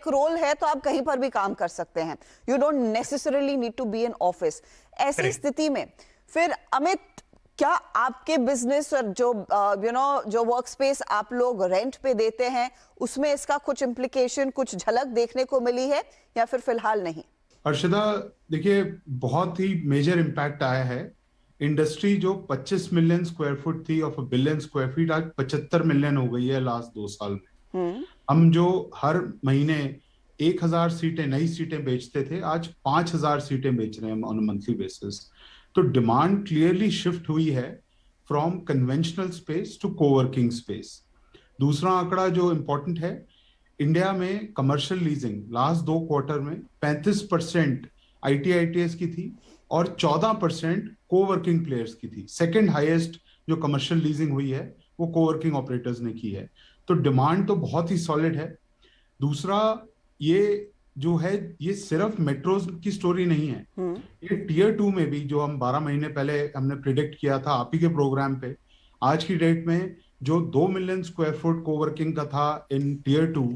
Take role है तो आप कहीं पर भी काम कर सकते हैं, you don't necessarily need to be in office. ऐसी स्थिति में फिर अमित, क्या आपके बिजनेस और जो जो वर्क स्पेस आप लोग रेंट पे देते हैं उसमें इसका कुछ इम्प्लीकेशन, कुछ झलक देखने को मिली है या फिर फिलहाल नहीं? अर्षदा, देखिए, बहुत ही मेजर इम्पैक्ट आया है। इंडस्ट्री जो 25 मिलियन स्क्वायर फुट थी ऑफ बिलियन स्क्वायर फीट, आज 75 मिलियन हो गई है लास्ट 2 साल में। हम जो हर महीने 1,000 सीटें, नई सीटें बेचते थे, आज 5,000 सीटें बेच रहे हैं ऑन मंथली बेसिस। तो डिमांड क्लियरली शिफ्ट हुई है from conventional space to coworking space. दूसरा आंकड़ा जो इंपॉर्टेंट है, इंडिया में कमर्शियल लीजिंग लास्ट 2 क्वार्टर में 35% ITITS की थी और 14% कोवर्किंग प्लेयर्स की थी। सेकंड हाईएस्ट जो कमर्शियल लीजिंग हुई है वो कोवर्किंग ऑपरेटर्स ने की है। तो डिमांड तो बहुत ही सॉलिड है। दूसरा, ये जो है ये सिर्फ मेट्रोज की स्टोरी नहीं है, ये टीयर 2 में भी, जो हम 12 महीने पहले हमने प्रिडिक्ट किया था आप ही के प्रोग्राम पे, आज की डेट में जो 2 मिलियन स्क्वायर फुट कोवर्किंग का था in tier 2,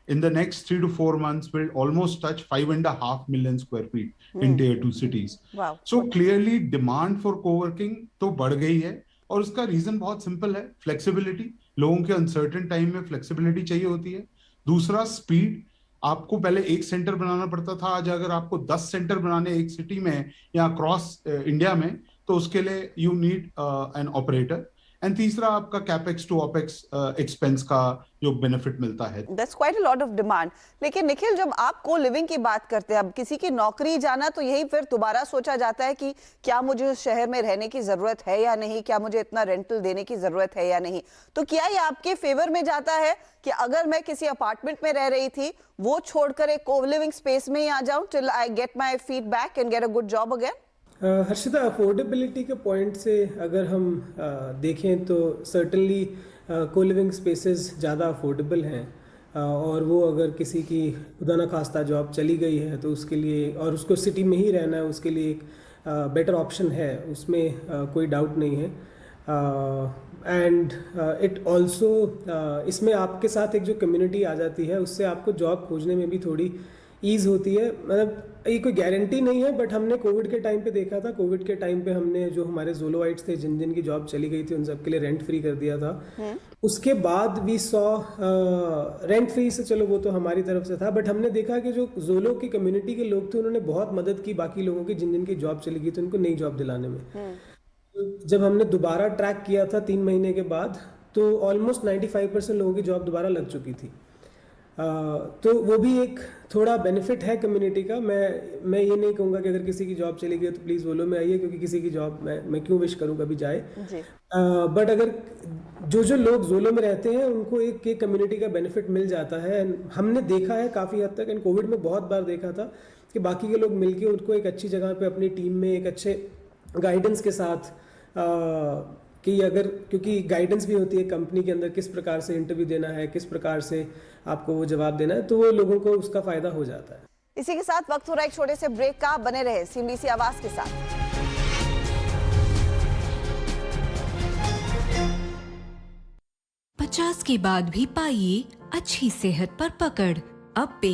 in the next 3 to 4 months will almost touch 5.5 million square feet in tier 2 cities. Wow. So clearly demand for co-working तो बढ़ गई है और उसका रीजन बहुत सिंपल है, फ्लेक्सिबिलिटी। लोगों के अनसर्टेन टाइम में फ्लेक्सिबिलिटी चाहिए होती है। दूसरा, स्पीड। आपको पहले एक सेंटर बनाना पड़ता था, आज अगर आपको 10 सेंटर बनाने एक सिटी में या अक्रॉस इंडिया में, तो उसके लिए you need an operator. And तीसरा, आपका कैपेक्स टू ओपेक्स एक्सपेंस का जो बेनिफिट मिलता है। That's quite a lot of demand. लेकिन निखिल, जब आप को लिविंग की बात करते हैं, अब किसी की नौकरी जाना तो यही फिर दोबारा सोचा जाता है कि क्या मुझे उस शहर में रहने की जरूरत है या नहीं, क्या मुझे इतना रेंटल देने की जरूरत है या नहीं। तो क्या ये आपके फेवर में जाता है कि अगर मैं किसी अपार्टमेंट में रह रही थी वो छोड़कर एक को लिविंग स्पेस में ही आ जाऊं till I get my feet back and get a good job again? Harshita, affordability के पॉइंट से अगर हम देखें तो सर्टनली को लिविंग स्पेसेस ज़्यादा अफोर्डेबल हैं, और वो अगर किसी की खुदा न खास्ता जॉब चली गई है तो उसके लिए, और उसको सिटी में ही रहना है, उसके लिए एक बेटर ऑप्शन है, उसमें कोई डाउट नहीं है। एंड इट ऑल्सो, इसमें आपके साथ एक जो कम्युनिटी आ जाती है उससे आपको जॉब खोजने में भी थोड़ी ईज़ होती है। मतलब ये कोई गारंटी नहीं है, बट हमने कोविड के टाइम पे देखा था। कोविड के टाइम पे हमने जो हमारे ज़ोलोवाइट्स थे, जिन जिन की जॉब चली गई थी, उन सब के लिए रेंट फ्री कर दिया था। उसके बाद वी सॉ रेंट फ्री से, चलो वो तो हमारी तरफ से था, बट हमने देखा कि जो ज़ोलो की कम्युनिटी के लोग थे उन्होंने बहुत मदद की बाकी लोगों की, जिन जिन की जॉब चली गई थी उनको नई जॉब दिलाने में। जब हमने दोबारा ट्रैक किया था 3 महीने के बाद, तो ऑलमोस्ट 95% लोगों की जॉब दोबारा लग चुकी थी। तो वो भी एक थोड़ा बेनिफिट है कम्युनिटी का। मैं ये नहीं कहूँगा कि अगर किसी की जॉब चली गई तो प्लीज़ ज़ोलो में आइए, क्योंकि किसी की जॉब मैं क्यों विश करूँ कभी जाए। बट अगर जो लोग ज़ोलो में रहते हैं उनको एक कम्युनिटी का बेनिफिट मिल जाता है। हमने देखा है काफ़ी हद तक, एंड कोविड में बहुत बार देखा था कि बाकी के लोग मिलके उनको एक अच्छी जगह पे अपनी टीम में एक अच्छे गाइडेंस के साथ, कि अगर, क्योंकि गाइडेंस भी होती है कंपनी के अंदर, किस प्रकार से इंटरव्यू देना है, किस प्रकार से आपको वो जवाब देना है, तो वो लोगों को उसका फायदा हो जाता है। इसी के साथ वक्त हो रहा है एक छोटे से ब्रेक का। बने रहे CNBC आवाज के साथ। 50 के बाद भी पाइए अच्छी सेहत पर पकड़। अब